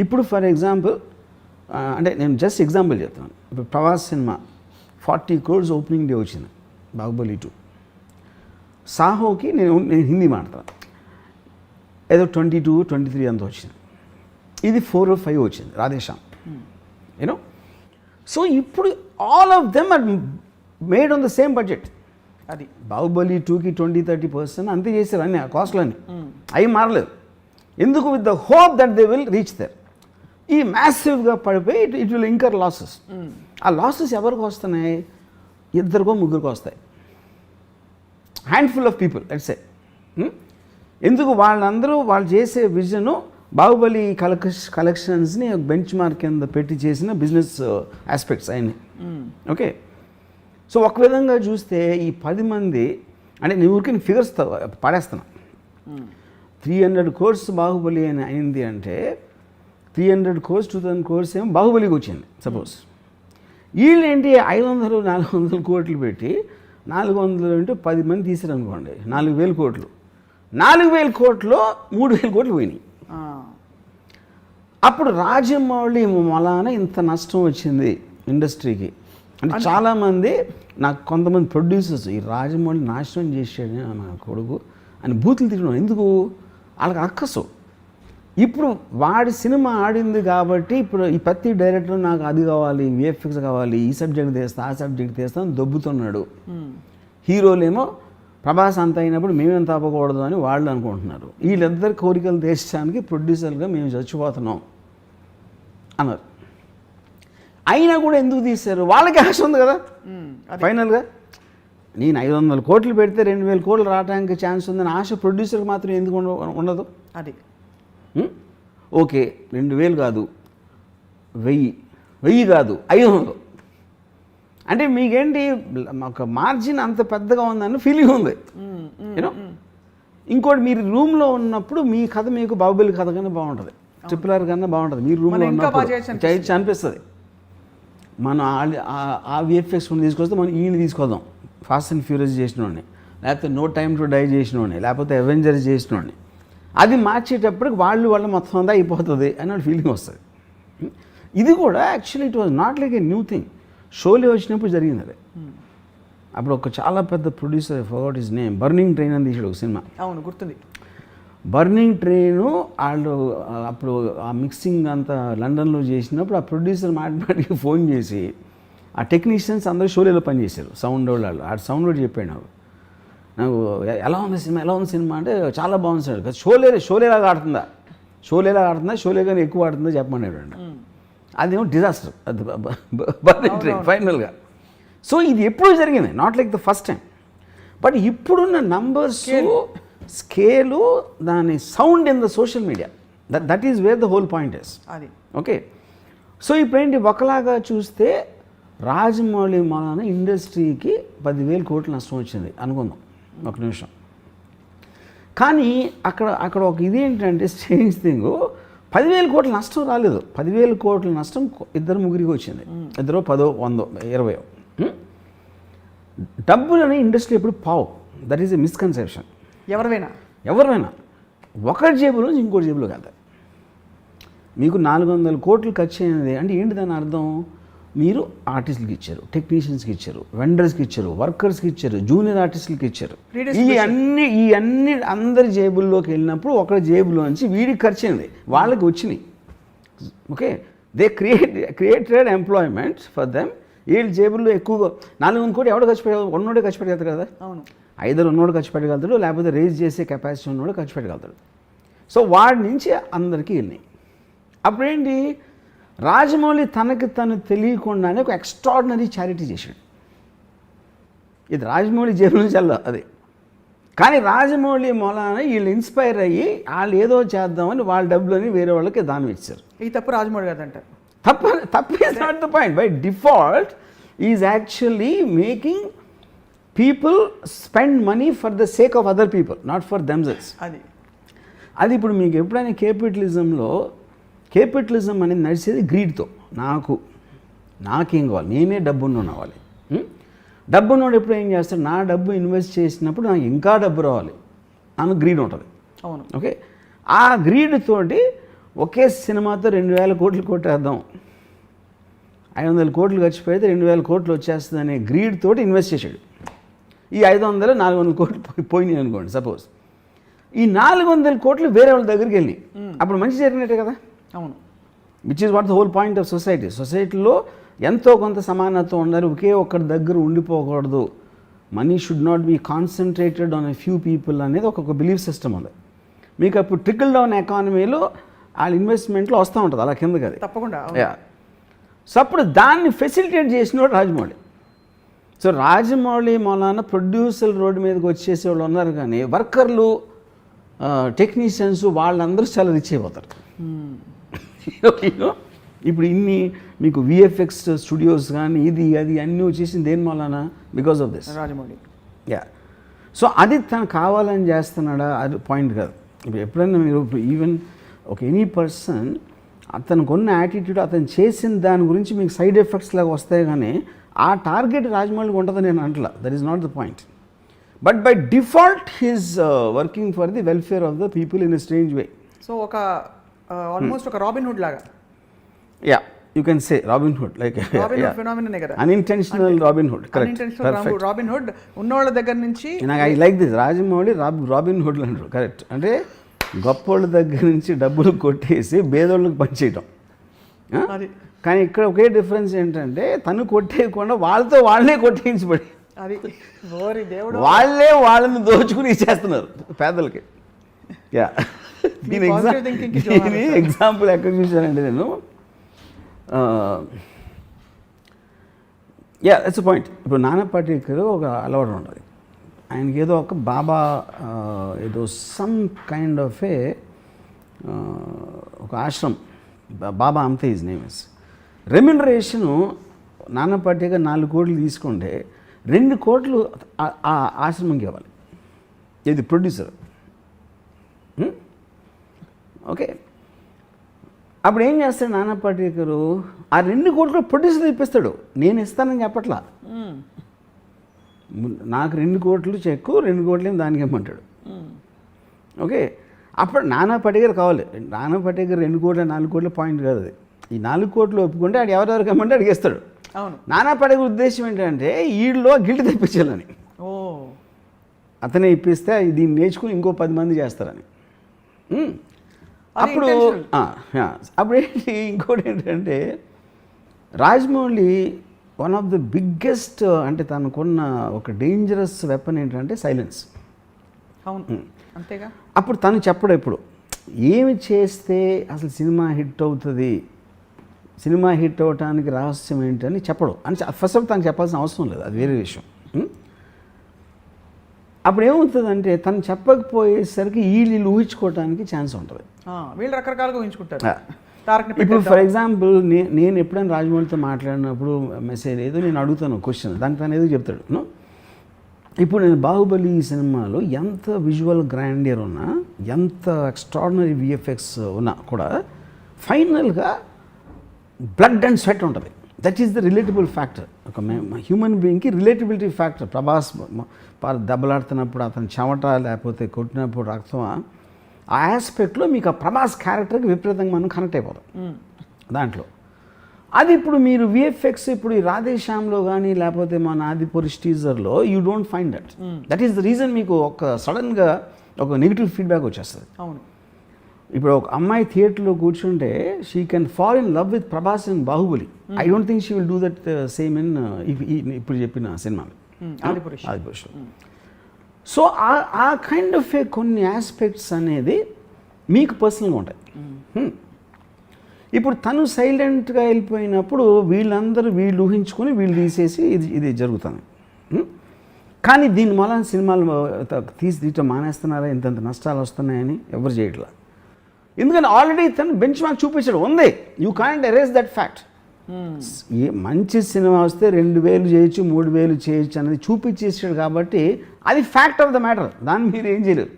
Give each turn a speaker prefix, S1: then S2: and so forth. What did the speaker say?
S1: ఇప్పుడు for example అంటే నేను జస్ట్ ఎగ్జాంపుల్ చెప్తాను. ఇప్పుడు Prabhas cinema 40 crores opening day వచ్చింది, బాహుబలి 2. సాహోకి నేను హిందీ మాట్లాడతాను, ఏదో 22, 23 అంత వచ్చింది. ఇది 4 or 5 వచ్చింది రాధేశ్యామ్, యూనో. సో ఇప్పుడు all of them are made on the same budget.
S2: అది
S1: బాహుబలి 2కి 20-30% అంతే చేశారు, అన్ని ఆ కాస్ట్లన్నీ అవి మారలేదు. ఎందుకు? With the hope that they will reach there. ఈ మ్యాసివ్గా పడిపోయి ఇట్ విల్ ఇంకర్ లాసెస్. ఆ లాసెస్ ఎవరికి వస్తున్నాయి? 2 ముగ్గురికి వస్తాయి, handful of people let's say. ఎందుకు? వాళ్ళందరూ వాళ్ళు చేసే విజను బాహుబలి కలెక్షన్స్ని బెంచ్ మార్క్ కింద పెట్టి చేసిన బిజినెస్ ఆస్పెక్ట్స్ అయినాయి. ఓకే, సో ఒక విధంగా చూస్తే ఈ 10 మంది అంటే నీ ఊరికి ఫిగర్స్ పడేస్తున్నా. 300 crores బాహుబలి అని అయింది అంటే 300 crores 2000 crores ఏమో బాహుబలికి వచ్చింది సపోజ్. వీళ్ళేంటి 500-400 కోట్లు పెట్టి 400 అంటే 10 మంది తీసారనుకోండి, 4000 కోట్లు. 4000 కోట్లో 3000 కోట్లు పోయినాయి. అప్పుడు రాజమౌళి వలన ఇంత నష్టం వచ్చింది ఇండస్ట్రీకి అంటే చాలామంది నాకు కొంతమంది ప్రొడ్యూసర్స్ ఈ రాజమౌళి నాశనం చేసాడు నా కొడుకు అని బూతులు తిరిగినాడు. ఎందుకు? వాళ్ళకి అక్కసు. ఇప్పుడు వాడి సినిమా ఆడింది కాబట్టి ఇప్పుడు ఈ ప్రతి డైరెక్టర్ నాకు అది కావాలి, విఎఫ్ఎక్స్ కావాలి, ఈ సబ్జెక్ట్ తీస్తా ఆ సబ్జెక్ట్ తీస్తా అని దొబ్బుతున్నాడు. హీరోలేమో ప్రభాస్ అంత అయినప్పుడు మేమేం తప్పకూడదు అని వాళ్ళు అనుకుంటున్నారు. వీళ్ళిద్దరి కోరికలు తీర్చడానికి ప్రొడ్యూసర్గా మేము చచ్చిపోతున్నాం అన్నారు. అయినా కూడా ఎందుకు తీశారు? వాళ్ళకి ఆశ ఉంది కదా. ఫైనల్గా నేను 500 కోట్లు పెడితే 2000 కోట్లు రావడానికి ఛాన్స్ ఉందని ఆశ ప్రొడ్యూసర్కి మాత్రం ఎందుకు ఉండదు?
S2: అది
S1: ఓకే, 2000 కాదు 1000 కాదు 500 అంటే మీకేంటి ఒక మార్జిన్ అంత పెద్దగా ఉందని ఫీలింగ్ ఉంది, యూనో. ఇంకోటి మీరు రూమ్లో ఉన్నప్పుడు మీ కథ మీకు బాహుబలి కథ కన్నా బాగుంటుంది, RRR కన్నా బాగుంటుంది. మీరు రూమ్లో ఉన్నప్పుడు చేయొచ్చు అనిపిస్తుంది. మనం ఆ విఎఫ్ఎక్స్ తీసుకొస్తే మనం ఈయన తీసుకొద్దాం, ఫాస్ట్ అండ్ ఫ్యూరియస్ చేసినోడిని, లేకపోతే నో టైమ్ టు డై చేసినోడిని, లేకపోతే అవెంజర్స్ చేసినోడిని. అది మార్చేటప్పటికి వాళ్ళు మొత్తం అంతా అయిపోతుంది అని ఫీలింగ్ వస్తుంది. ఇది కూడా actually it was not like a new thing. Sholay వచ్చినప్పుడు జరిగింది అది. అప్పుడు ఒక చాలా పెద్ద producer, forgot his name, burning train అని తీసాడు ఒక సినిమా.
S2: అవును, గుర్తుంది.
S1: బర్నింగ్ ట్రైను వాళ్ళు అప్పుడు ఆ మిక్సింగ్ అంతా లండన్లో చేసినప్పుడు ఆ ప్రొడ్యూసర్ మాటికి ఫోన్ చేసి ఆ టెక్నీషియన్స్ అందరూ షోలేలో పనిచేశారు, సౌండ్ వాళ్ళు. ఆ సౌండ్ కూడా చెప్పాడు నాకు ఎలా ఉంది సినిమా అంటే చాలా బాగుంది సార్. షోలేలాగా ఆడుతుందా, షోలే కానీ ఎక్కువ ఆడుతుందా చెప్పమన్నాడు అండి. అదేమో డిజాస్టర్ అది బర్నింగ్ ట్రైన్ ఫైనల్గా. సో ఇది ఎప్పుడు జరిగింది, not like the first time. But ఇప్పుడున్న నంబర్స్, స్కేలు, దాని sound in the social media, that is where the whole point is.
S2: అది
S1: ఓకే. సో ఇప్పుడేంటి ఒకలాగా చూస్తే రాజమౌళి వలన ఇండస్ట్రీకి 10,000 కోట్లు నష్టం వచ్చింది అనుకుందాం ఒక నిమిషం. కానీ అక్కడ ఒక ఇది ఏంటంటే స్ట్రేంజ్ థింగ్, 10,000 కోట్ల నష్టం రాలేదు. 10,000 కోట్ల నష్టం 2-3 వచ్చింది, 2, 10, 100, 20. డబ్బులని ఇండస్ట్రీ ఎప్పుడు పావు, దట్ ఈస్ ఎ మిస్కన్సెప్షన్. ఎవరైనా ఒకరి జేబులో నుంచి ఇంకోటి జేబులోకి వెళ్తాయి. మీకు 400 కోట్లు ఖర్చు అయినది అంటే ఏంటి దాని అర్థం? మీరు ఆర్టిస్టులకి ఇచ్చారు, టెక్నీషియన్స్కి ఇచ్చారు, వెండర్స్కి ఇచ్చారు, వర్కర్స్కి ఇచ్చారు, జూనియర్ ఆర్టిస్టులకి ఇచ్చారు. ఈ అన్ని అందరి జేబుల్లోకి వెళ్ళినప్పుడు ఒకరి జేబులో నుంచి వీడికి ఖర్చు అయింది, వాళ్ళకి వచ్చినాయి. Okay, they created employment for them. వీళ్ళ జేబుల్లో ఎక్కువగా 400 కోట్లు ఎవడో ఖర్చు పెట్టగలరు? ఉన్నోడే ఖర్చు పెట్టగలుగుతారు కదా.
S2: అవును,
S1: ఐదరు ఉన్నోడు ఖర్చు పెట్టగలుగుతాడు, లేకపోతే రేజ్ చేసే కెపాసిటీ ఉన్నోడు ఖర్చు పెట్టగలుగుతాడు. సో వాడి నుంచి అందరికీ వెళ్ళినాయి. అప్పుడేంటి, రాజమౌళి తనకి తను తెలియకుండానే ఒక ఎక్స్ట్రాడినరీ చారిటీ చేశాడు. ఇది రాజమౌళి జేబు నుంచి అది. కానీ రాజమౌళి మూలాన వీళ్ళు ఇన్స్పైర్ అయ్యి వాళ్ళు ఏదో చేద్దామని వాళ్ళ డబ్బులని వేరే వాళ్ళకి దానం ఇచ్చారు.
S2: ఈ తప్పు రాజమౌళి గారు అంటారు.
S1: తప్పు is not the point. By default is actually making people spend money for the sake of other people, not for themselves. అది ఇప్పుడు మీకు ఎప్పుడైనా కేపిటలిజం అనేది నడిచేది గ్రీడ్తో. నాకేం కావాలి, నేనే డబ్బున్న అవ్వాలి. డబ్బున్నోడు ఎప్పుడు ఏం చేస్తాడు, నా డబ్బు ఇన్వెస్ట్ చేసినప్పుడు నాకు ఇంకా డబ్బు రావాలి అని గ్రీడ్ ఉంటుంది.
S2: అవును.
S1: ఓకే, ఆ గ్రీడ్ తోటి ఒకే సినిమాతో 2,000 కోట్లు కొట్టేద్దాం, 500 కోట్లు ఖర్చు పెడితే 2,000 కోట్లు వచ్చేస్తుంది అనే గ్రీడ్ తోటి ఇన్వెస్ట్ చేశాడు. ఈ 500 400 కోట్లు పోయినాయి అనుకోండి సపోజ్. ఈ 400 కోట్లు వేరే వాళ్ళ దగ్గరికి వెళ్ళి అప్పుడు మంచి జరిగినట్టే కదా.
S2: అవును.
S1: Which is what the whole point of society. సొసైటీలో ఎంతో కొంత సమానత్వం ఉండాలి, ఒకే ఒక్కడి దగ్గర ఉండిపోకూడదు. Money should not be concentrated on a few people అనేది ఒక బిలీఫ్ సిస్టమ్ ఉంది. మీకు అప్పుడు ట్రికల్ డౌన్ ఎకానమీలో వాళ్ళ ఇన్వెస్ట్మెంట్లో వస్తూ ఉంటుంది అలా కిందకి అది.
S2: తప్పకుండా.
S1: సో అప్పుడు దాన్ని ఫెసిలిటేట్ చేసినవాడు రాజమౌళి. సో రాజమౌళి మూలాన ప్రొడ్యూసర్ రోడ్డు మీదకి వచ్చేసే వాళ్ళు ఉన్నారు, కానీ వర్కర్లు టెక్నీషియన్స్ వాళ్ళందరూ చాలా రిచ్ అయిపోతారు. ఇప్పుడు ఇన్ని మీకు విఎఫ్ఎక్స్ స్టూడియోస్ కానీ ఇది అది అన్నీ వచ్చేసింది దేని మూలాన? Because of this
S2: Rajamouli.
S1: So అది తను కావాలని చేస్తున్నాడా అది పాయింట్ కాదు. ఇప్పుడు ఎప్పుడైనా మీరు ఈవెన్ ఒక ఎనీ పర్సన్ అతనికి ఉన్న యాటిట్యూడ్ అతను చేసిన దాని గురించి మీకు సైడ్ ఎఫెక్ట్స్ లాగా వస్తాయి, కానీ ఆ టార్గెట్ రాజమౌళికి ఉంటుందని నేను అంటలా. That is not the point. But by default he's working for the welfare of the people in a strange way.
S2: So ఒక ఆల్మోస్ట్ ఒక రాబిన్ హుడ్ లాగా.
S1: Ya, you can say Robin Hood, like
S2: ఫినామిననే కదా,
S1: unintentional Robin Hood.
S2: Correct. Robin Hood ఉన్నవాళ్ళ దగ్గర నుంచి
S1: నాకు I like this Rajamouli Robin Hood అంటారు. కరెక్ట్. అంటే గొప్పోళ్ళ దగ్గర నుంచి డబ్బులు కొట్టేసి బేదోళ్ళకి పనిచేయటం. కానీ ఇక్కడ ఒకే డిఫరెన్స్ ఏంటంటే తను కొట్టేయకుండా వాళ్ళతో వాళ్ళే కొట్టేయించబడి
S2: అది దేవుడు
S1: వాళ్ళే వాళ్ళని దోచుకుని ఇచ్చేస్తున్నారు పేదలకి. యా, దీని ఎగ్జాంపుల్ ఎక్కడ చూశానంటే నేను, యా దట్స్ పాయింట్. ఇప్పుడు నానా పాటేకర్ ఒక అలవాటు ఉంటుంది ఆయనకి, ఏదో ఒక బాబా ఏదో సమ్ కైండ్ ఆఫ్ ఏ ఒక ఆశ్రమం, బాబా అంతే హిజ్ నేమ్ ఇస్. రెమ్యునరేషను నానా పాటేకర్ 4 కోట్లు తీసుకుంటే 2 కోట్లు ఆ ఆశ్రమంకి ఇవ్వాలి. ఇది ప్రొడ్యూసర్. ఓకే, అప్పుడు ఏం చేస్తాడు నానా పాటేకరు? ఆ 2 కోట్లు ప్రొడ్యూసర్ ఇప్పిస్తాడు. నేను ఇస్తానని చెప్పట్లా, నాకు 2 కోట్లు చెక్కు, 2 కోట్లు దానికి ఇమ్మంటాడు. ఓకే, అప్పుడు నానా పాటేకర్ కావాలి. నానా పాటేకర్ 2 కోట్ల 4 కోట్ల పాయింట్ కాదు అది. ఈ 4 కోట్లు ఒప్పుకుంటే ఆడు ఎవరెవరికి ఇమ్మంటే అడిగేస్తాడు.
S2: అవును.
S1: నానా పాటేకర్ ఉద్దేశం ఏంటంటే వీళ్ళలో గిల్ట్ తెప్పించాలని. అతనే ఇప్పిస్తే దీన్ని నేర్చుకుని ఇంకో 10 మంది చేస్తారని. అప్పుడు ఏంటి ఇంకోటి ఏంటంటే Rajamouli one of the biggest, అంటే తనకున్న ఒక డేంజరస్ వెపన్ ఏంటంటే సైలెన్స్.
S2: అవును, అంతేగా.
S1: అప్పుడు తను చెప్పడు ఎప్పుడు ఏమి చేస్తే అసలు సినిమా హిట్ అవుతుంది, సినిమా హిట్ అవ్వటానికి రహస్యం ఏంటని చెప్పడు. అని ఫస్ట్ ఆఫ్ తను చెప్పాల్సిన అవసరం లేదు, అది వేరే విషయం. అప్పుడు ఏమవుతుందంటే తను చెప్పకపోయేసరికి వీళ్ళు ఊహించుకోవడానికి ఛాన్స్ ఉంటుంది.
S2: వీళ్ళు రకరకాలుగా ఊహించుకుంటారు.
S1: ఇప్పుడు ఫర్ ఎగ్జాంపుల్ నేను ఎప్పుడైనా రాజమౌళితో మాట్లాడినప్పుడు మెసేజ్ ఏదో నేను అడుగుతాను క్వశ్చన్, దానికి తను ఏదో చెప్తాడు. ఇప్పుడు నేను బాహుబలి సినిమాలో ఎంత విజువల్ గ్రాండియర్ ఉన్నా, ఎంత ఎక్స్ట్రాడినరీ విఎఫ్ఎక్స్ ఉన్నా కూడా ఫైనల్గా బ్లడ్ అండ్ స్వెట్ ఉంటుంది. That is the relatable factor. ఒక హ్యూమన్ బీయింగ్కి రిలేటబిలిటీ ఫ్యాక్టర్. ప్రభాస్ దెబ్బలాడుతున్నప్పుడు అతను చెమట లేకపోతే కొట్టినప్పుడు రక్తం, ఆ ఆస్పెక్ట్లో మీకు ఆ ప్రభాస్ క్యారెక్టర్కి విపరీతంగా మనం కనెక్ట్ అయిపోతాం దాంట్లో. అది ఇప్పుడు మీరు విఎఫ్ఎక్స్ ఇప్పుడు ఈ రాధేశ్యామ్లో కానీ లేకపోతే మన ఆదిపురుష్ టీజర్లో you don't find that. That is the reason మీకు ఒక సడన్గా ఒక నెగిటివ్ ఫీడ్బ్యాక్ వచ్చేస్తుంది.
S2: అవును.
S1: ఇప్పుడు ఒక అమ్మాయి థియేటర్లో కూర్చుంటే she can fall in love with Prabhas in Baahubali. I don't think she will do that same in ఇప్పుడు చెప్పిన సినిమాలు ఆదిపురుష్లో. సో ఆ కైండ్ ఆఫ్ ఏ కొన్ని ఆస్పెక్ట్స్ అనేది మీకు పర్సనల్గా ఉంటాయి. ఇప్పుడు తను సైలెంట్గా వెళ్ళిపోయినప్పుడు వీళ్ళందరూ వీళ్ళు ఊహించుకొని వీళ్ళు తీసేసి ఇది జరుగుతుంది. కానీ దీని వల్ల సినిమాలు తీయటం మానేస్తున్నారా, ఇంతంత నష్టాలు వస్తున్నాయని ఎవరు చేయట్లా. ఎందుకంటే ఆల్రెడీ తను బెంచ్ మార్క్ చూపించడం ఉంది. You can't erase that fact. మంచి సినిమా వస్తే 2,000 చేయొచ్చు, 3,000 చేయొచ్చు అనేది చూపించేసాడు కాబట్టి అది ఫ్యాక్ట్ ఆఫ్ ద మ్యాటర్. దాన్ని మీరు ఏం చేయలేరు.